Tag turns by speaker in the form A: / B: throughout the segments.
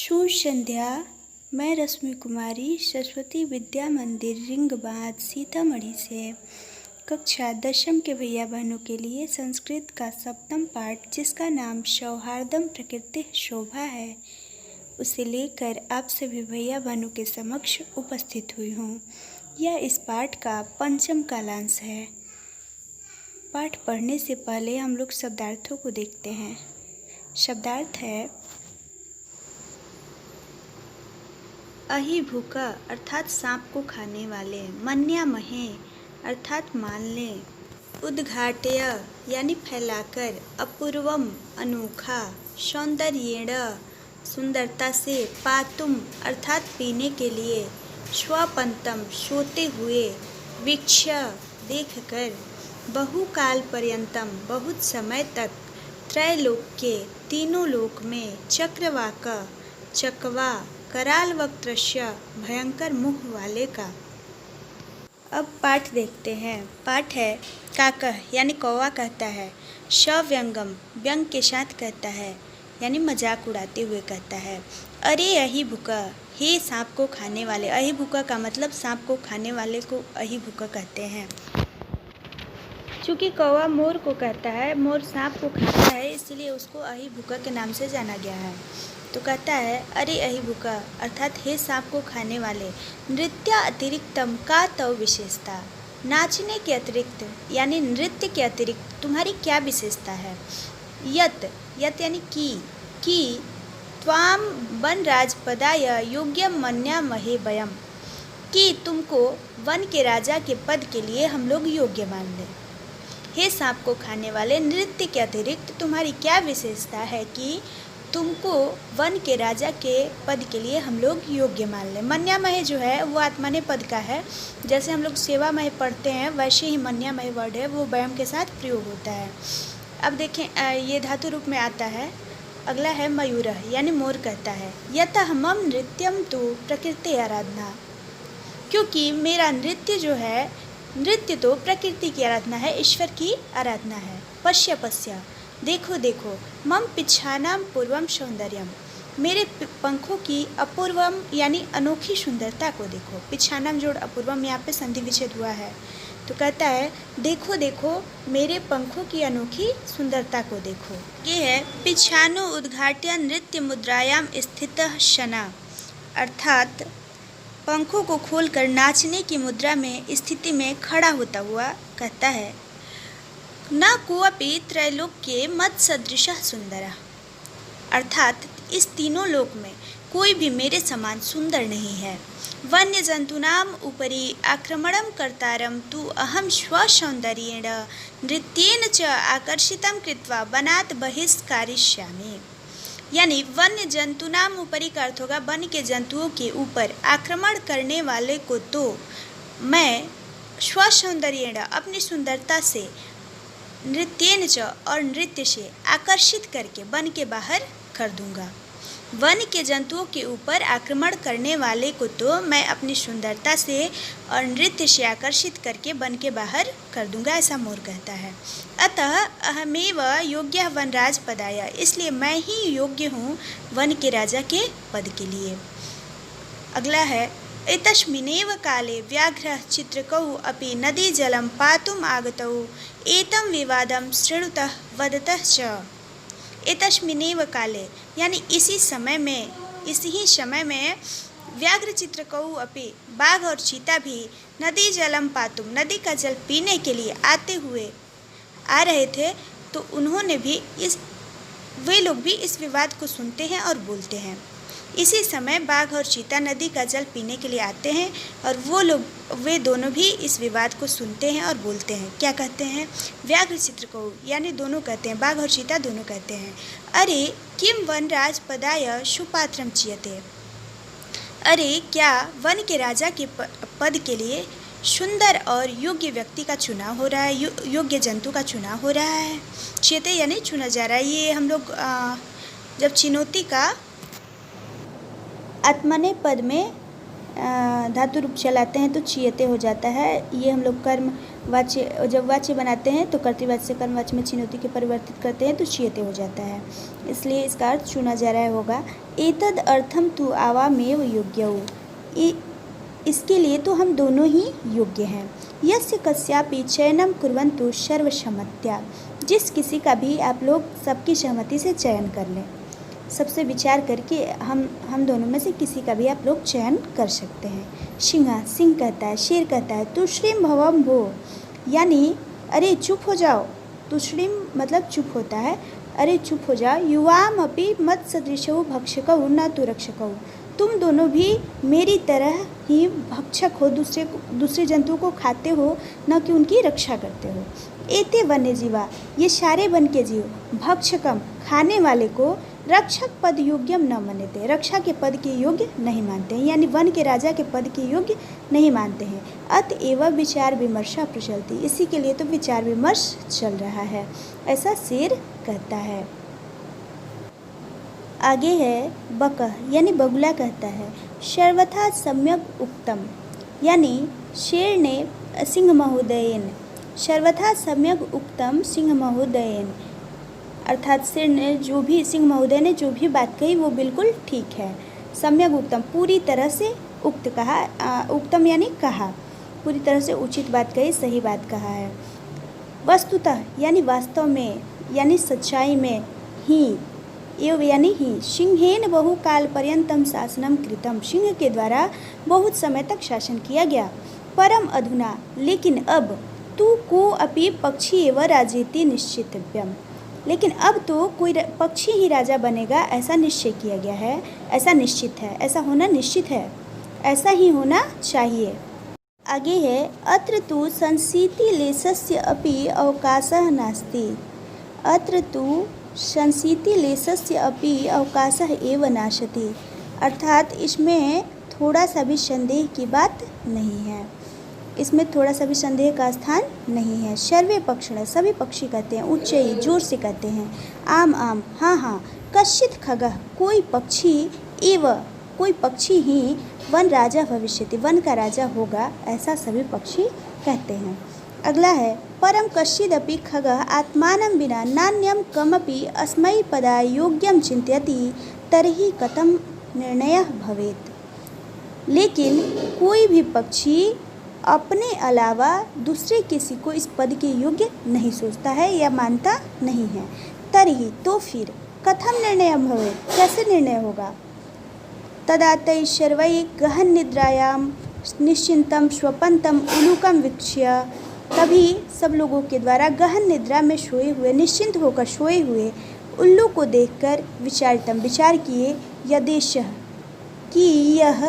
A: शुभ संध्या। मैं रश्मि कुमारी सरस्वती विद्या मंदिर रिंगबाद सीतामढ़ी से कक्षा 10वीं के भैया बहनों के लिए संस्कृत का सप्तम पाठ, जिसका नाम सौहार्दम प्रकृति शोभा है, उसे लेकर आप सभी भैया बहनों के समक्ष उपस्थित हुई हूँ। यह इस पाठ का पंचम कालांश है। पाठ पढ़ने से पहले हम लोग शब्दार्थों को देखते हैं। शब्दार्थ है अहिभूका अर्थात सांप को खाने वाले, मन्यामहे अर्थात मान लें, उद्घाटय यानी फैलाकर, अपूर्वम अनोखा, सौंदर्येण सुंदरता से, पातुम अर्थात पीने के लिए, स्वपंतम सोते हुए, वीक्ष्य देखकर, बहुकाल पर्यंतम बहुत समय तक, त्रैलोक्ये तीनों लोक में, चक्रवाक चकवा, कराल वक्त्रस्य भयंकर मुख वाले का। अब पाठ देखते हैं। पाठ है काकह यानी कौवा कहता है, सव्यंगम व्यंग के साथ कहता है यानी मजाक उड़ाते हुए कहता है, अरे अहिभूका हे सांप को खाने वाले। अहिभूका का मतलब सांप को खाने वाले को अहिभूका कहते हैं। चूँकि कौवा मोर को कहता है, मोर सांप को खाता है, इसलिए उसको अहिभूका के नाम से जाना गया है। तो कहता है अरे अहिभूका अर्थात हे सांप को खाने वाले, नृत्य अतिरिक्तम का तव विशेषता, नाचने के अतिरिक्त यानी नृत्य के अतिरिक्त तुम्हारी क्या विशेषता है। यत यत यानी कि त्वाम वन राजपदाय योग्यम मन्यामहे वयम, कि तुमको वन के राजा के पद के लिए हम लोग योग्य मान लें। हे सांप को खाने वाले, नृत्य के अतिरिक्त तुम्हारी क्या विशेषता है कि तुमको वन के राजा के पद के लिए हम लोग योग्य मान लें। मन्यामहे जो है वो आत्मने पद का है। जैसे हम लोग सेवामय पढ़ते हैं, वैसे ही मन्यामहे वर्ड है वो वयम के साथ प्रयोग होता है। अब देखें, ये धातु रूप में आता है। अगला है मयूरः यानी मोर कहता है, यतः मम नृत्यम तो प्रकृति आराधना, क्योंकि मेरा नृत्य जो है, नृत्य तो प्रकृति की आराधना है, ईश्वर की आराधना है। पश्य पश्य देखो देखो, मम पिछानाम पूर्वम सौंदर्यम, मेरे पंखों की अपूर्वम यानी अनोखी सुंदरता को देखो। पिछानाम जोड़ अपूर्वम, यहाँ पे संधि विच्छेद हुआ है। तो कहता है देखो देखो मेरे पंखों की अनोखी सुंदरता को देखो। ये है पिछानो उद्घाट्य नृत्य मुद्रायाम स्थितः शना, अर्थात पंखों को खोलकर नाचने की मुद्रा में स्थिति में खड़ा होता हुआ कहता है, न कोऽपि त्रैलोक्ये मत्सदृशः सुंदरः, अर्थात इस तीनों लोक में कोई भी मेरे समान सुंदर नहीं है। वन्य जंतूनाम उपरि आक्रमणं कर्तारं तु अहं स्वसौंदर्येण नृत्येन च आकर्षितं कृत्वा वनात् बहिष्करिष्यामि, यानी वन्य जंतुनाम उपरि का अर्थ होगा वन के जंतुओं के ऊपर आक्रमण करने वाले को तो मैं स्वसौंदर्येण अपनी सुंदरता से, नृत्येन च और नृत्य से आकर्षित करके वन के बाहर कर दूंगा। वन के जंतुओं के ऊपर आक्रमण करने वाले को तो मैं अपनी सुंदरता से और नृत्य से आकर्षित करके वन के बाहर कर दूंगा, ऐसा मोर कहता है। अतः अहमेव योग्य वनराज पदाय, इसलिए मैं ही योग्य हूँ वन के राजा के पद के लिए। अगला है एतस्मिन्नेव काले व्याघ्रः चित्रकौ अपि नदी जलं पातुम् आगतौ एतं विवादं शृणुतः वदतः च। एतस्मिन्नेव काले यानी इसी ही समय में व्याघ्र चित्रकौ अपि बाघ और चीता भी नदी जलम पातुम नदी का जल पीने के लिए आ रहे थे। तो उन्होंने भी वे लोग भी इस विवाद को सुनते हैं और बोलते हैं। इसी समय बाघ और चीता नदी का जल पीने के लिए आते हैं और वे दोनों भी इस विवाद को सुनते हैं और बोलते हैं। क्या कहते हैं? व्याघ्र चित्रकौ यानी दोनों कहते हैं, बाघ और चीता दोनों कहते हैं, अरे किम वनराज पदाय सुपात्रम चीयते, अरे क्या वन के राजा के पद के लिए सुंदर और योग्य व्यक्ति का चुनाव हो रहा है, योग्य जंतु का चुनाव हो रहा है। चीयते यानी चुना जा रहा है। ये हम लोग जब चिनौती का आत्मने पद में धातु रूप चलाते हैं तो चीयते हो जाता है। ये हम लोग कर्म वाच्य, जब वाच्य बनाते हैं तो कर्तृवाच्य से कर्मवाच्य में छिन्नोति के परिवर्तित करते हैं तो चीयते हो जाता है, इसलिए इसका अर्थ चुना जा रहा होगा। एतद अर्थम तु आवामेव योग्यौ, इसके लिए तो हम दोनों ही योग्य हैं। यस्य कस्यापि चयनम कुर्वन्तु सर्वसम्मत्या, जिस किसी का भी आप लोग सबकी सहमति से चयन कर लें, सबसे विचार करके हम दोनों में से किसी का भी आप लोग चयन कर सकते हैं। सिंह कहता है, शेर कहता है तुश्रीम भवम भो, यानी अरे चुप हो जाओ। तुश्रीम मतलब चुप होता है, अरे चुप हो जाओ। युवाम अपि मत सदृशौ भक्षकौ न तु रक्षकौ, तुम दोनों भी मेरी तरह ही भक्षक हो, दूसरे जंतुओं को खाते हो, न कि उनकी रक्षा करते हो। एते वन्य जीवा, ये सारे वन के जीव, भक्षकम खाने वाले को, रक्षक पद योग्यम न मन्यते, रक्षा के पद के योग्य नहीं मानते हैं, यानी वन के राजा के पद के योग्य नहीं मानते हैं। अतएव विचार विमर्शा प्रचलती, इसी के लिए तो विचार विमर्श चल रहा है, ऐसा शेर कहता है। आगे है बकह, यानी बगुला कहता है सर्वथा सम्यक उक्तम, यानी शेर ने सिंह महोदयन, सर्वथा सम्यक उक्तम सिंह महोदयन, अर्थात शेर ने जो भी, सिंह महोदय ने जो भी बात कही वो बिल्कुल ठीक है। सम्यक उत्तम, पूरी तरह से उक्त कहा, उत्तम यानी कहा, पूरी तरह से उचित बात कही, सही बात कहा है। वस्तुतः यानी वास्तव में, यानी सच्चाई में, ही एव यानी ही, सिंहेन बहु काल पर्यंतम शासनम कृतम, सिंह के द्वारा बहुत समय तक शासन किया गया। परम अधुना, लेकिन अब, तू को अपि पक्षी एव राजेति निश्चितव्यम, लेकिन अब तो कोई पक्षी ही राजा बनेगा ऐसा निश्चय किया गया है, ऐसा निश्चित है, ऐसा होना निश्चित है, ऐसा ही होना चाहिए। आगे है अत्र तु संशीतिलेशस्य अपि अवकाशः नास्ति, अत्र तु संशीतिलेशस्य अपि अवकाशः एव नाशति, अर्थात इसमें थोड़ा सा भी संदेह की बात नहीं है, इसमें थोड़ा सा भी संदेह का स्थान नहीं है। सर्वे पक्षिण, सभी पक्षी कहते हैं, उच्चई जोर से कहते हैं, आम आम हाँ हाँ, कश्चित खगः, कोई पक्षी, एव कोई पक्षी ही वन राजा भविष्यति, वन का राजा होगा, ऐसा सभी पक्षी कहते हैं। अगला है परम कश्चिदपि खगः आत्मानं विना नान्यं कमपि अस्मै पदा योग्यं चिन्तयति तर्हि कथं निर्णयः भवेत्, लेकिन कोई भी पक्षी अपने अलावा दूसरे किसी को इस पद के योग्य नहीं सोचता है या मानता नहीं है। तर्हि तो फिर, कथम निर्णय भवे, कैसे निर्णय होगा। तदा तै सर्वै गहन निद्रायां निश्चिंतम स्वपंतम उलूकम वीक्ष्य, तभी सब लोगों के द्वारा गहन निद्रा में सोए हुए, निश्चिंत होकर सोए हुए उल्लू को देखकर विचारितम, विचार किए, यदेशः कि यह,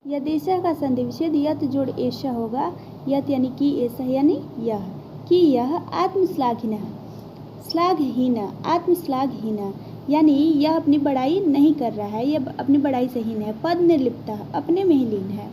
A: यदेशः का संधि विच्छेद यत जोड़ ऐसा होगा, यत यानी कि ऐसा यानी यह, कि यह आत्मश्लाघिन, श्लाघहीन, आत्मश्लाघहीन, यानी यह अपनी बड़ाई नहीं कर रहा है, यह अपनी बड़ाई से हीन है। पद निर्लिप्त, अपने में ही लीन है।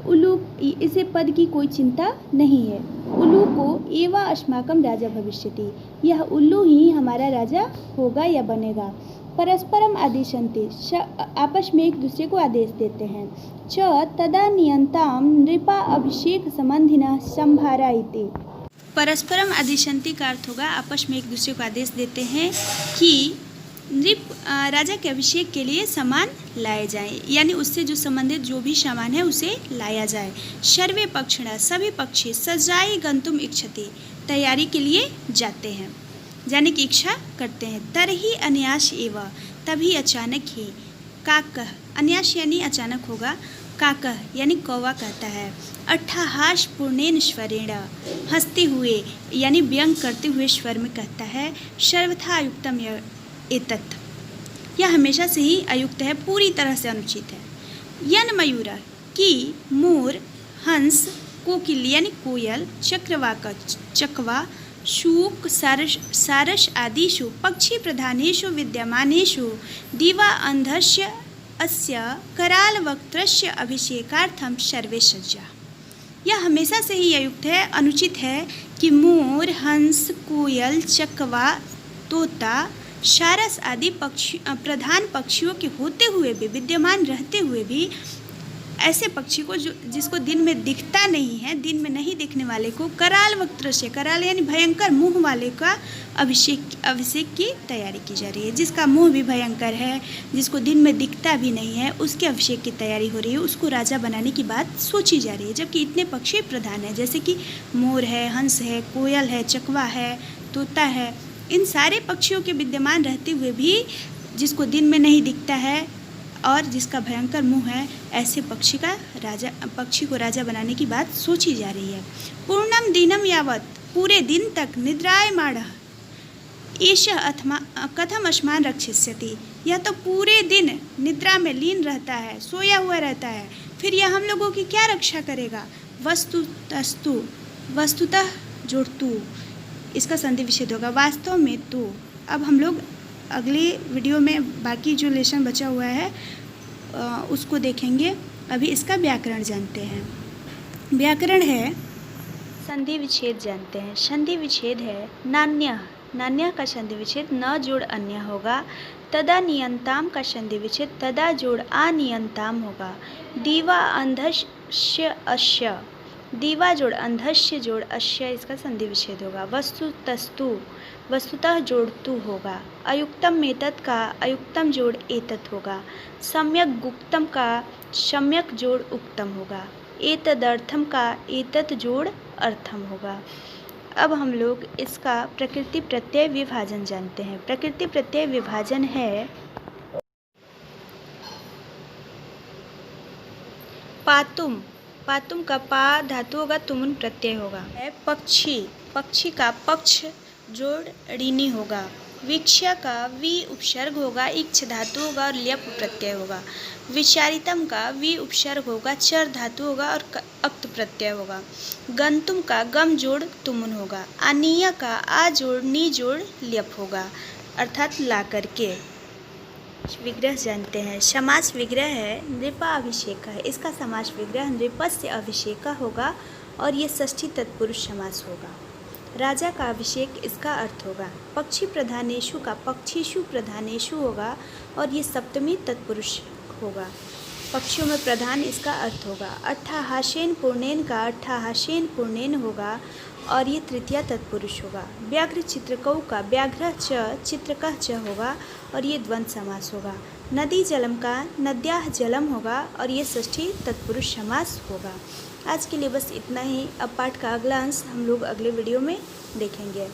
A: उल्लू, इसे पद की कोई चिंता नहीं है। उल्लू को एवा अस्माकम राजा भविष्यति, यह उल्लू ही हमारा राजा होगा या बनेगा। परस्परम आदेशन्ते, आपस में एक दूसरे को आदेश देते हैं। च तदा नियंताम नृपा अभिषेक संबंधिनः संभारा इति, परस्परम आदेशन्ते का अर्थ होगा आपस में एक दूसरे को आदेश देते हैं कि नृप राजा के अभिषेक के लिए सामान लाए जाएं, यानी उससे जो संबंधित जो भी सामान है उसे लाया जाए। सर्वे पक्षिणः, सभी पक्षी, सजाई गंतुम इच्छति, तैयारी के लिए जाते हैं, जाने की इच्छा करते हैं। तरही अन्यास एव, तभी अचानक ही, काकः, अन्यास यानी अचानक होगा, काकः यानी कौवा कहता है, अट्ठहास पूर्णेन स्वरेण, हंसते हुए यानी व्यंग करते हुए स्वर में कहता है, सर्वथा अयुक्तम एतत्, यह हमेशा से ही अयुक्त है, पूरी तरह से अनुचित है। यन मयूर, की मोर, हंस, कोकिल यानी कोयल, चक्रवाक चकवा, शूक, सारस आदिषु पक्षी प्रधानेषु विद्यमानेषु दिवा अंधस्य अस्य कराल वक्त्रस्य अभिषेकार्थम सर्वे सज्जा, यह हमेशा से ही अयुक्त है, अनुचित है कि मोर, हंस, कोयल, चकवा, तोता, सारस आदि पक्षी प्रधान पक्षियों के होते हुए भी, विद्यमान रहते हुए भी ऐसे पक्षी को जो जिसको दिन में दिखता नहीं है, दिन में नहीं दिखने वाले को कराल वक्त्र से, कराल यानी भयंकर मुंह वाले का अभिषेक की तैयारी की जा रही है। जिसका मुंह भी भयंकर है, जिसको दिन में दिखता भी नहीं है, उसके अभिषेक की तैयारी हो रही है, उसको राजा बनाने की बात सोची जा रही है। जबकि इतने पक्षी प्रधान हैं, जैसे कि मोर है, हंस है, कोयल है, चकवा है, तोता है, इन सारे पक्षियों के विद्यमान रहते हुए भी जिसको दिन में नहीं दिखता है और जिसका भयंकर मुंह है, ऐसे पक्षी को राजा बनाने की बात सोची जा रही है। पूर्णम दिनम यावत, पूरे दिन तक, निद्रायमाणः एषः कथम अस्मान् रक्षिष्यति, यह तो पूरे दिन निद्रा में लीन रहता है, सोया हुआ रहता है, फिर यह हम लोगों की क्या रक्षा करेगा। वस्तुतः जोड़ तू, इसका संधि विच्छेद होगा, वास्तव में तू। अब हम लोग अगली वीडियो में बाकी जो लेसन बचा हुआ है उसको देखेंगे। अभी इसका व्याकरण जानते हैं। व्याकरण है, संधि विच्छेद जानते हैं। संधि विच्छेद है नान्यः, नान्यः का संधि विच्छेद न जोड़ अन्य होगा। तदा नियंताम का संधि विच्छेद तदा जोड़ अनियंताम होगा। दीवा अंधस्य अस्य, दीवा जोड़ अंधस्य जोड़ अस्य, इसका संधि विच्छेद होगा। वस्तुतस्तु, वस्तुतः जोड़ तू होगा। अयुक्तम मेतत का अयुक्तम जोड़ एतत होगा। सम्यक गुप्तम का सम्यक जोड़ उक्तम होगा। एतदर्थम का एतत जोड़ अर्थम होगा। अब हम लोग इसका प्रकृति प्रत्यय विभाजन जानते हैं। प्रकृति प्रत्यय विभाजन है, पातुम, पातुम का पा धातु होगा, तुमुन प्रत्यय होगा। है पक्षी, पक्षी का पक्ष जोड़ ऋणी होगा। वीक्ष्य का वी उपसर्ग होगा, इक्ष धातु होगा और ल्यप प्रत्यय होगा। विचारितम का वी उपसर्ग होगा, चर धातु होगा और अक्त प्रत्यय होगा। गंतुम का गम जोड़ तुमुन होगा। आनीय का आ जोड़ नी जोड़ ल्यप होगा, अर्थात ला करके। विग्रह जानते हैं। समास विग्रह है नृपा अभिषेक है, इसका समास विग्रह नृपस्य अभिषेक होगा और ये षष्ठी तत्पुरुष समास होगा। राजा का अभिषेक इसका अर्थ होगा। पक्षी प्रधानेषु का पक्षीषु प्रधानेषु होगा और ये सप्तमी तत्पुरुष होगा। पक्षियों में प्रधान इसका अर्थ होगा। अट्ठाहासेन पूर्णेन का अट्ठाहासेन पूर्णेन होगा और ये तृतीया तत्पुरुष होगा। व्याघ्र चित्रकौ का व्याघ्र च चित्रकः च होगा और ये द्वंद्व समास होगा। नदी जलम का नद्याः जलम होगा और ये षष्ठी तत्पुरुष समास होगा। आज के लिए बस इतना ही। अब पाठ का अगला अंश हम लोग अगले वीडियो में देखेंगे।